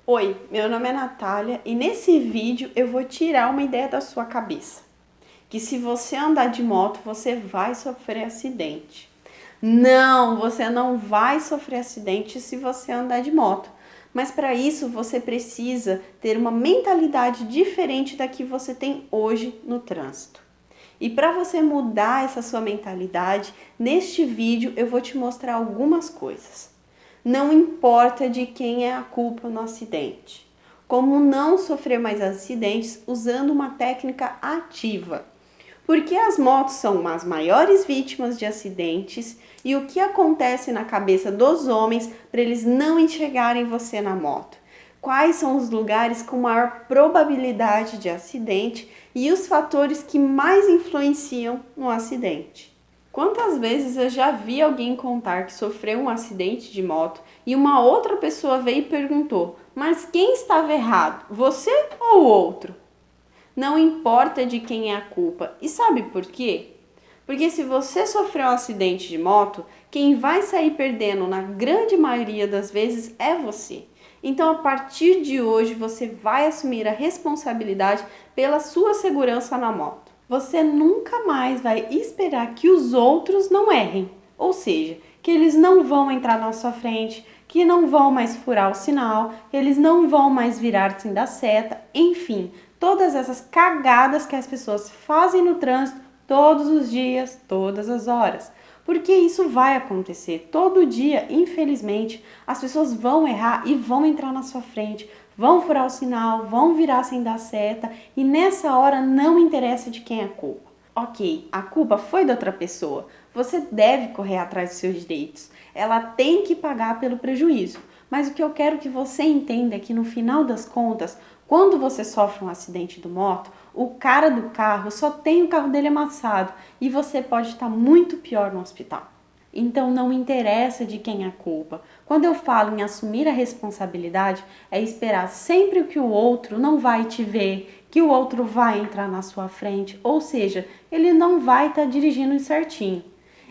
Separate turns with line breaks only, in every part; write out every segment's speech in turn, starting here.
Oi, meu nome é Natália e nesse vídeo eu vou tirar uma ideia da sua cabeça. Que se você andar de moto, você vai sofrer acidente. Não, você não vai sofrer acidente se você andar de moto. Mas para isso você precisa ter uma mentalidade diferente da que você tem hoje no trânsito. E para você mudar essa sua mentalidade, neste vídeo eu vou te mostrar algumas coisas. Não importa de quem é a culpa no acidente. Como não sofrer mais acidentes usando uma técnica ativa. Porque as motos são as maiores vítimas de acidentes e o que acontece na cabeça dos homens para eles não enxergarem você na moto. Quais são os lugares com maior probabilidade de acidente e os fatores que mais influenciam no acidente. Quantas vezes eu já vi alguém contar que sofreu um acidente de moto e uma outra pessoa veio e perguntou: mas quem estava errado, você ou o outro? Não importa de quem é a culpa. E sabe por quê? Porque se você sofreu um acidente de moto, quem vai sair perdendo na grande maioria das vezes é você. Então, a partir de hoje, você vai assumir a responsabilidade pela sua segurança na moto. Você nunca mais vai esperar que os outros não errem. Ou seja, que eles não vão entrar na sua frente, que não vão mais furar o sinal, que eles não vão mais virar sem dar seta, enfim, todas essas cagadas que as pessoas fazem no trânsito todos os dias, todas as horas. Porque isso vai acontecer todo dia, infelizmente, as pessoas vão errar e vão entrar na sua frente, vão furar o sinal, vão virar sem dar seta e nessa hora não interessa de quem é a culpa. Ok, a culpa foi da outra pessoa, você deve correr atrás dos seus direitos, ela tem que pagar pelo prejuízo. Mas o que eu quero que você entenda é que no final das contas, quando você sofre um acidente de moto, o cara do carro só tem o carro dele amassado e você pode estar muito pior no hospital. Então não interessa de quem é a culpa. Quando eu falo em assumir a responsabilidade, é esperar sempre que o outro não vai te ver, que o outro vai entrar na sua frente, ou seja, ele não vai estar dirigindo certinho.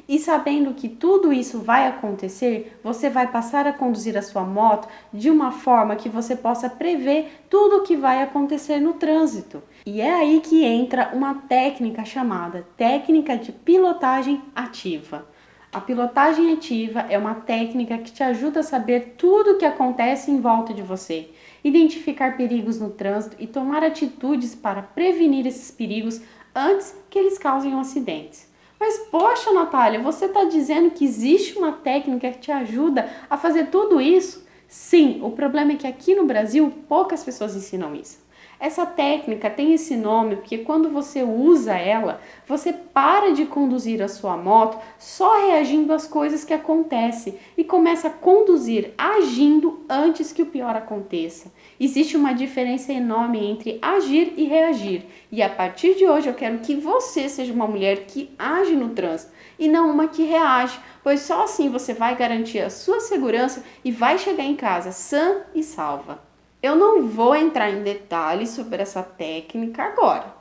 E sabendo que tudo isso vai acontecer, você vai passar a conduzir a sua moto de uma forma que você possa prever tudo o que vai acontecer no trânsito. E é aí que entra uma técnica chamada técnica de pilotagem ativa. A pilotagem ativa é uma técnica que te ajuda a saber tudo o que acontece em volta de você, identificar perigos no trânsito e tomar atitudes para prevenir esses perigos antes que eles causem acidentes. Mas poxa, Natália, você está dizendo que existe uma técnica que te ajuda a fazer tudo isso? Sim, o problema é que aqui no Brasil poucas pessoas ensinam isso. Essa técnica tem esse nome porque quando você usa ela, você para de conduzir a sua moto só reagindo às coisas que acontecem e começa a conduzir agindo antes que o pior aconteça. Existe uma diferença enorme entre agir e reagir. E a partir de hoje eu quero que você seja uma mulher que age no trânsito e não uma que reage, pois só assim você vai garantir a sua segurança e vai chegar em casa sã e salva. Eu não vou entrar em detalhes sobre essa técnica agora,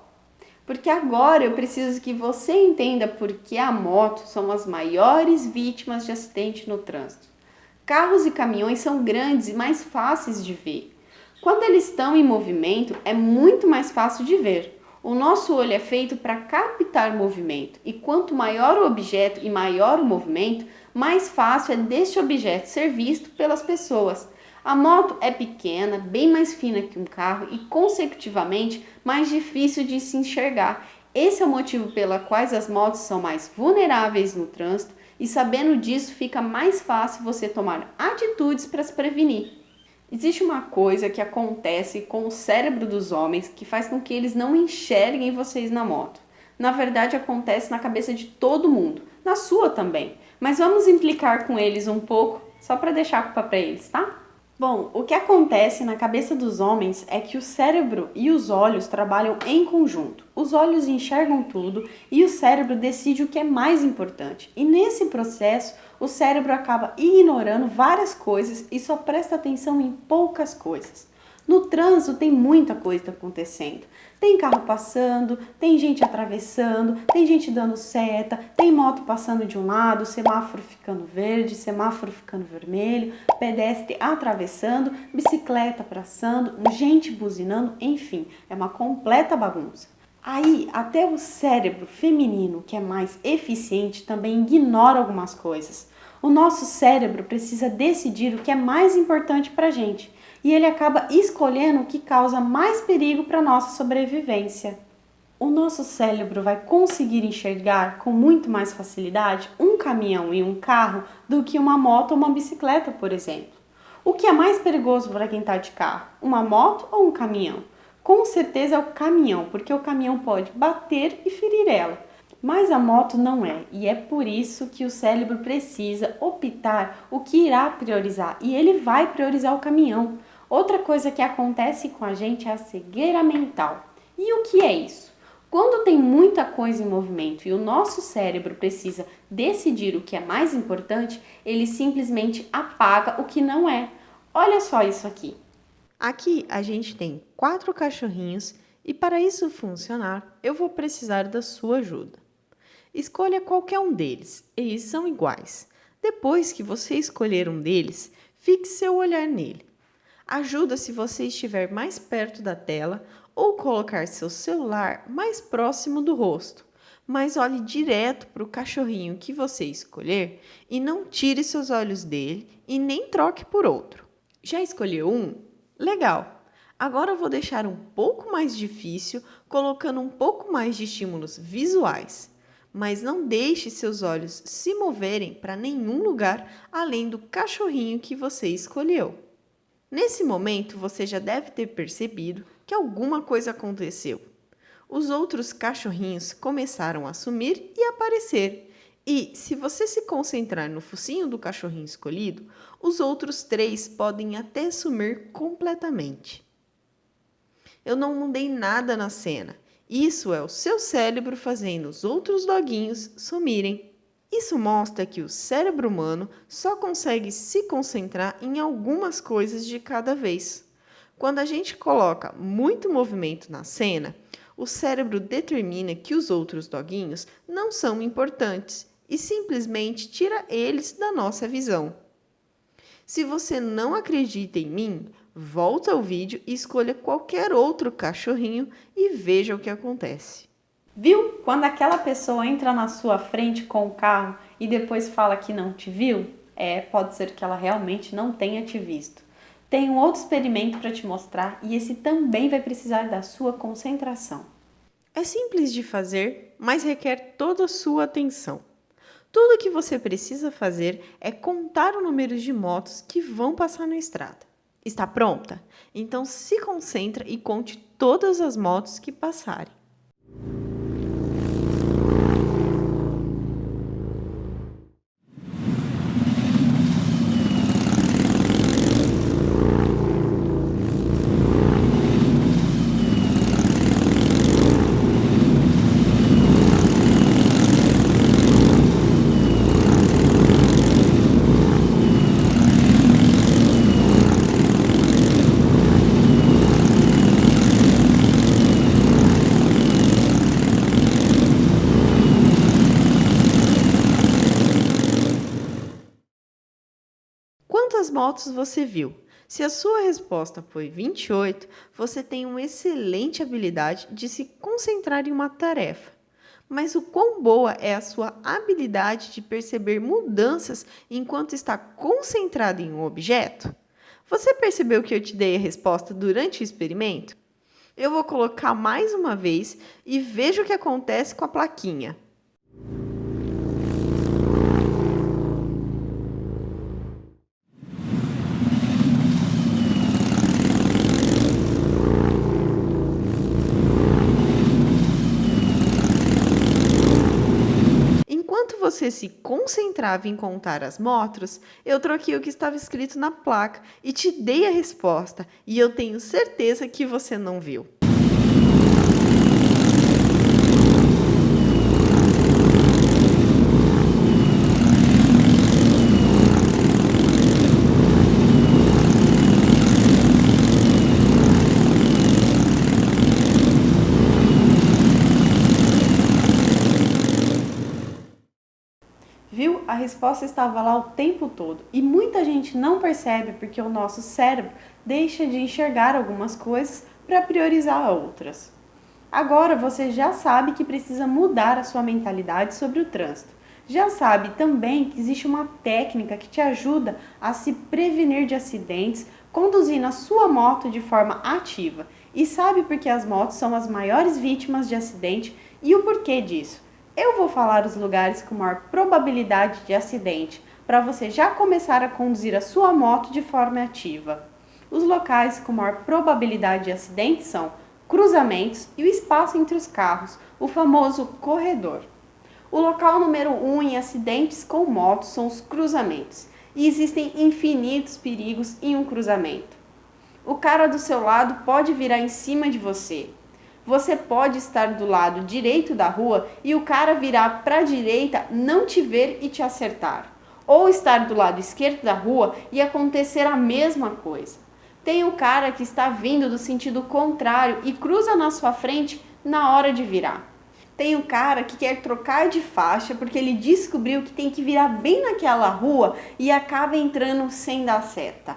porque agora eu preciso que você entenda por que a moto são as maiores vítimas de acidente no trânsito. Carros e caminhões são grandes e mais fáceis de ver. Quando eles estão em movimento, é muito mais fácil de ver. O nosso olho é feito para captar movimento, e quanto maior o objeto e maior o movimento, mais fácil é deste objeto ser visto pelas pessoas. A moto é pequena, bem mais fina que um carro e, consecutivamente, mais difícil de se enxergar. Esse é o motivo pela qual as motos são mais vulneráveis no trânsito e, sabendo disso, fica mais fácil você tomar atitudes para se prevenir. Existe uma coisa que acontece com o cérebro dos homens que faz com que eles não enxerguem vocês na moto. Na verdade, acontece na cabeça de todo mundo, na sua também. Mas vamos implicar com eles um pouco, só para deixar a culpa para eles, tá? Bom, o que acontece na cabeça dos homens é que o cérebro e os olhos trabalham em conjunto. Os olhos enxergam tudo e o cérebro decide o que é mais importante. E nesse processo, o cérebro acaba ignorando várias coisas e só presta atenção em poucas coisas. No trânsito tem muita coisa acontecendo. Tem carro passando, tem gente atravessando, tem gente dando seta, tem moto passando de um lado, semáforo ficando verde, semáforo ficando vermelho, pedestre atravessando, bicicleta passando, gente buzinando, enfim, é uma completa bagunça. Aí, até o cérebro feminino, que é mais eficiente, também ignora algumas coisas. O nosso cérebro precisa decidir o que é mais importante para a gente e ele acaba escolhendo o que causa mais perigo para a nossa sobrevivência. O nosso cérebro vai conseguir enxergar com muito mais facilidade um caminhão e um carro do que uma moto ou uma bicicleta, por exemplo. O que é mais perigoso para quem está de carro? Uma moto ou um caminhão? Com certeza é o caminhão, porque o caminhão pode bater e ferir ela. Mas a moto não é, e é por isso que o cérebro precisa optar o que irá priorizar, e ele vai priorizar o caminhão. Outra coisa que acontece com a gente é a cegueira mental. E o que é isso? Quando tem muita coisa em movimento e o nosso cérebro precisa decidir o que é mais importante, ele simplesmente apaga o que não é. Olha só isso aqui.
Aqui a gente tem 4 cachorrinhos e para isso funcionar, eu vou precisar da sua ajuda. Escolha qualquer um deles, eles são iguais. Depois que você escolher um deles, fixe seu olhar nele. Ajuda se você estiver mais perto da tela ou colocar seu celular mais próximo do rosto. Mas olhe direto para o cachorrinho que você escolher e não tire seus olhos dele e nem troque por outro. Já escolheu um? Legal! Agora eu vou deixar um pouco mais difícil, colocando um pouco mais de estímulos visuais. Mas não deixe seus olhos se moverem para nenhum lugar além do cachorrinho que você escolheu. Nesse momento, você já deve ter percebido que alguma coisa aconteceu. Os outros cachorrinhos começaram a sumir e aparecer. E, se você se concentrar no focinho do cachorrinho escolhido, os outros 3 podem até sumir completamente. Eu não mudei nada na cena. Isso é o seu cérebro fazendo os outros doguinhos sumirem. Isso mostra que o cérebro humano só consegue se concentrar em algumas coisas de cada vez. Quando a gente coloca muito movimento na cena, o cérebro determina que os outros doguinhos não são importantes e simplesmente tira eles da nossa visão. Se você não acredita em mim, volta ao vídeo e escolha qualquer outro cachorrinho e veja o que acontece.
Viu? Quando aquela pessoa entra na sua frente com o carro e depois fala que não te viu, pode ser que ela realmente não tenha te visto. Tem um outro experimento para te mostrar e esse também vai precisar da sua concentração.
É simples de fazer, mas requer toda a sua atenção. Tudo o que você precisa fazer é contar o número de motos que vão passar na estrada. Está pronta? Então se concentra e conte todas as motos que passarem. Quantas motos você viu? Se a sua resposta foi 28, você tem uma excelente habilidade de se concentrar em uma tarefa. Mas o quão boa é a sua habilidade de perceber mudanças enquanto está concentrado em um objeto? Você percebeu que eu te dei a resposta durante o experimento? Eu vou colocar mais uma vez e veja o que acontece com a plaquinha. Enquanto você se concentrava em contar as motos, eu troquei o que estava escrito na placa e te dei a resposta, e eu tenho certeza que você não viu.
resposta estava lá o tempo todo e muita gente não percebe porque o nosso cérebro deixa de enxergar algumas coisas para priorizar outras. Agora você já sabe que precisa mudar a sua mentalidade sobre o trânsito. Já sabe também que existe uma técnica que te ajuda a se prevenir de acidentes conduzindo a sua moto de forma ativa. E sabe por que as motos são as maiores vítimas de acidente e o porquê disso. Eu vou falar os lugares com maior probabilidade de acidente para você já começar a conduzir a sua moto de forma ativa. Os locais com maior probabilidade de acidente são cruzamentos e o espaço entre os carros, o famoso corredor. O local número 1 em acidentes com motos são os cruzamentos, e existem infinitos perigos em um cruzamento. O cara do seu lado pode virar em cima de você. Você pode estar do lado direito da rua e o cara virar para a direita, não te ver e te acertar. Ou estar do lado esquerdo da rua e acontecer a mesma coisa. Tem o cara que está vindo do sentido contrário e cruza na sua frente na hora de virar. Tem o cara que quer trocar de faixa porque ele descobriu que tem que virar bem naquela rua e acaba entrando sem dar seta.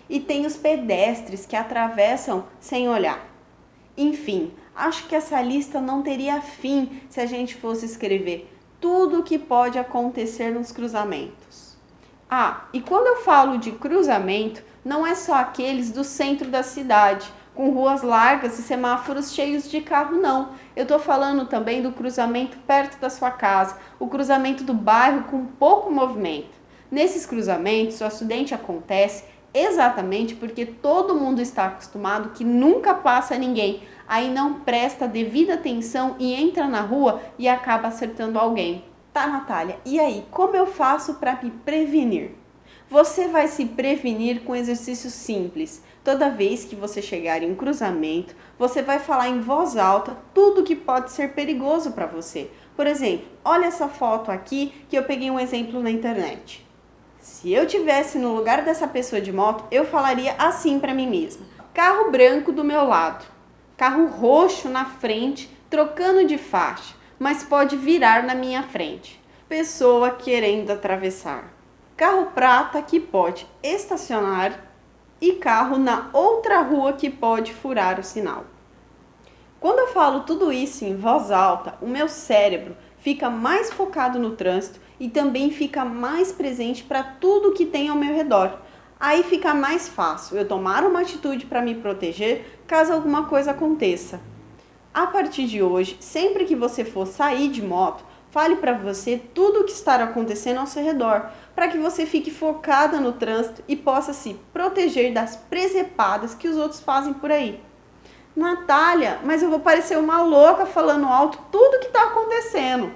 E tem os pedestres que atravessam sem olhar. Enfim, acho que essa lista não teria fim se a gente fosse escrever tudo o que pode acontecer nos cruzamentos. Ah, e quando eu falo de cruzamento, não é só aqueles do centro da cidade, com ruas largas e semáforos cheios de carro, não. Eu estou falando também do cruzamento perto da sua casa, o cruzamento do bairro com pouco movimento. Nesses cruzamentos, o acidente acontece exatamente porque todo mundo está acostumado que nunca passa ninguém, aí não presta devida atenção e entra na rua e acaba acertando alguém. Tá, Natália, e aí, como eu faço para me prevenir? Você vai se prevenir com exercícios simples. Toda vez que você chegar em um cruzamento, você vai falar em voz alta tudo que pode ser perigoso para você. Por exemplo, olha essa foto aqui que eu peguei um exemplo na internet. Se eu tivesse no lugar dessa pessoa de moto, eu falaria assim para mim mesma. Carro branco do meu lado, carro roxo na frente, trocando de faixa, mas pode virar na minha frente. Pessoa querendo atravessar. Carro prata que pode estacionar e carro na outra rua que pode furar o sinal. Quando eu falo tudo isso em voz alta, o meu cérebro fica mais focado no trânsito e também fica mais presente para tudo que tem ao meu redor. Aí fica mais fácil eu tomar uma atitude para me proteger caso alguma coisa aconteça. A partir de hoje, sempre que você for sair de moto, fale para você tudo o que está acontecendo ao seu redor, para que você fique focada no trânsito e possa se proteger das presepadas que os outros fazem por aí. Natália, mas eu vou parecer uma louca falando alto tudo o que está acontecendo.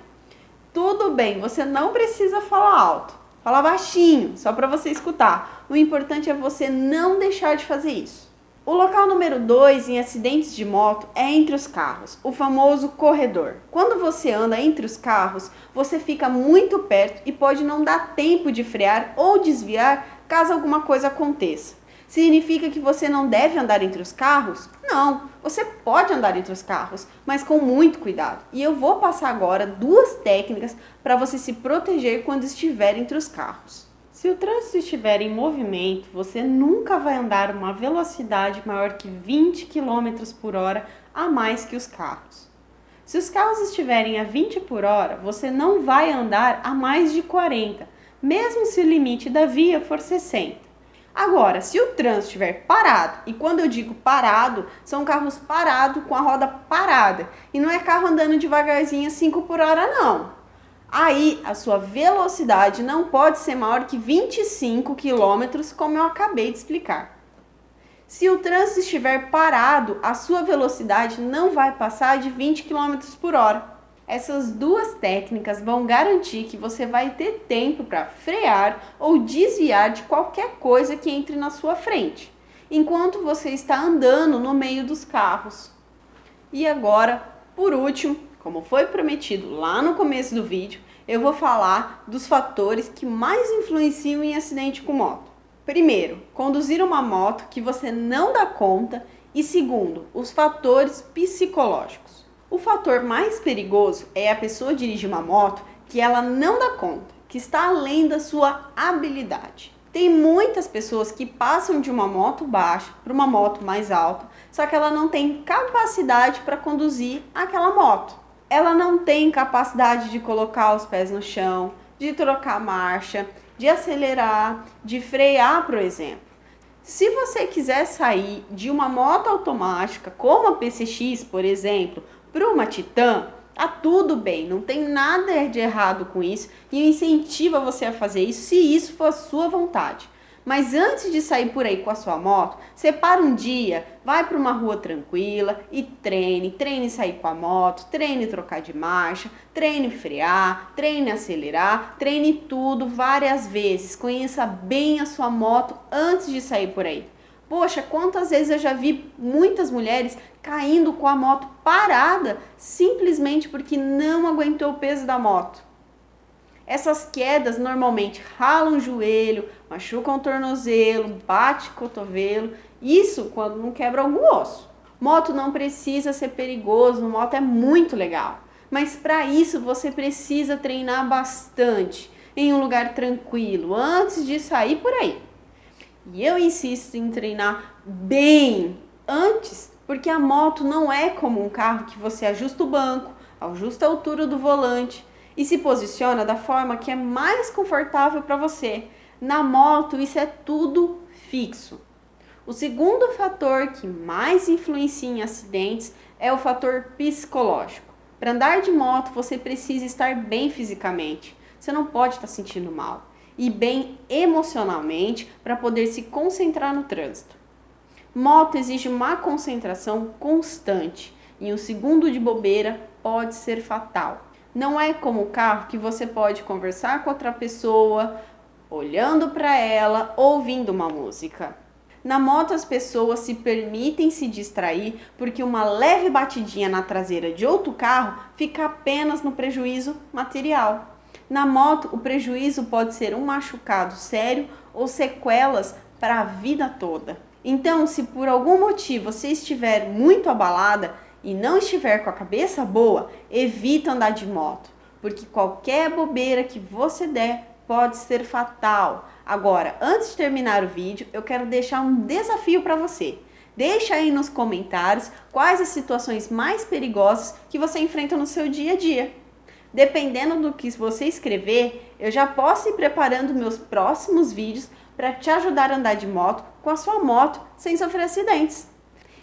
Tudo bem, você não precisa falar alto. Fala baixinho, só para você escutar. O importante é você não deixar de fazer isso. O local número 2 em acidentes de moto é entre os carros, o famoso corredor. Quando você anda entre os carros, você fica muito perto e pode não dar tempo de frear ou desviar caso alguma coisa aconteça. Significa que você não deve andar entre os carros? Não, você pode andar entre os carros, mas com muito cuidado. E eu vou passar agora 2 técnicas para você se proteger quando estiver entre os carros. Se o trânsito estiver em movimento, você nunca vai andar uma velocidade maior que 20 km por hora a mais que os carros. Se os carros estiverem a 20 por hora, você não vai andar a mais de 40, mesmo se o limite da via for 60. Agora, se o trânsito estiver parado, e quando eu digo parado, são carros parados com a roda parada, e não é carro andando devagarzinho a 5 por hora não. Aí, a sua velocidade não pode ser maior que 25 km, como eu acabei de explicar. Se o trânsito estiver parado, a sua velocidade não vai passar de 20 km por hora. Essas 2 técnicas vão garantir que você vai ter tempo para frear ou desviar de qualquer coisa que entre na sua frente, enquanto você está andando no meio dos carros. E agora, por último, como foi prometido lá no começo do vídeo, eu vou falar dos fatores que mais influenciam em acidente com moto. Primeiro, conduzir uma moto que você não dá conta e segundo, os fatores psicológicos. O fator mais perigoso é a pessoa dirigir uma moto que ela não dá conta, que está além da sua habilidade. Tem muitas pessoas que passam de uma moto baixa para uma moto mais alta, só que ela não tem capacidade para conduzir aquela moto. Ela não tem capacidade de colocar os pés no chão, de trocar marcha, de acelerar, de frear, por exemplo. Se você quiser sair de uma moto automática, como a PCX, por exemplo, para uma Titan, tá tudo bem, não tem nada de errado com isso e eu incentivo você a fazer isso se isso for a sua vontade. Mas antes de sair por aí com a sua moto, separa um dia, vai para uma rua tranquila e treine sair com a moto, treine trocar de marcha, treine frear, treine acelerar, treine tudo várias vezes. Conheça bem a sua moto antes de sair por aí. Poxa, quantas vezes eu já vi muitas mulheres caindo com a moto parada simplesmente porque não aguentou o peso da moto. Essas quedas normalmente ralam o joelho, machucam o tornozelo, bate o cotovelo, isso quando não quebra algum osso. Moto não precisa ser perigoso, moto é muito legal, mas para isso você precisa treinar bastante, em um lugar tranquilo, antes de sair por aí. E eu insisto em treinar bem antes, porque a moto não é como um carro que você ajusta o banco, ajusta a altura do volante e se posiciona da forma que é mais confortável para você. Na moto isso é tudo fixo. O segundo fator que mais influencia em acidentes é o fator psicológico. Para andar de moto você precisa estar bem fisicamente, você não pode estar sentindo mal. E bem emocionalmente para poder se concentrar no trânsito. Moto exige uma concentração constante e um segundo de bobeira pode ser fatal. Não é como o carro que você pode conversar com outra pessoa, olhando para ela, ouvindo uma música. Na moto as pessoas se permitem se distrair porque uma leve batidinha na traseira de outro carro fica apenas no prejuízo material. Na moto, o prejuízo pode ser um machucado sério ou sequelas para a vida toda. Então, se por algum motivo você estiver muito abalada e não estiver com a cabeça boa, evita andar de moto, porque qualquer bobeira que você der pode ser fatal. Agora, antes de terminar o vídeo, eu quero deixar um desafio para você. Deixa aí nos comentários quais as situações mais perigosas que você enfrenta no seu dia a dia. Dependendo do que você escrever, eu já posso ir preparando meus próximos vídeos para te ajudar a andar de moto com a sua moto sem sofrer acidentes.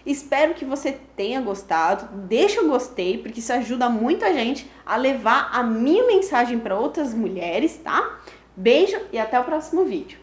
Espero que você tenha gostado, deixa o gostei, porque isso ajuda muita gente a levar a minha mensagem para outras mulheres, tá? Beijo e até o próximo vídeo.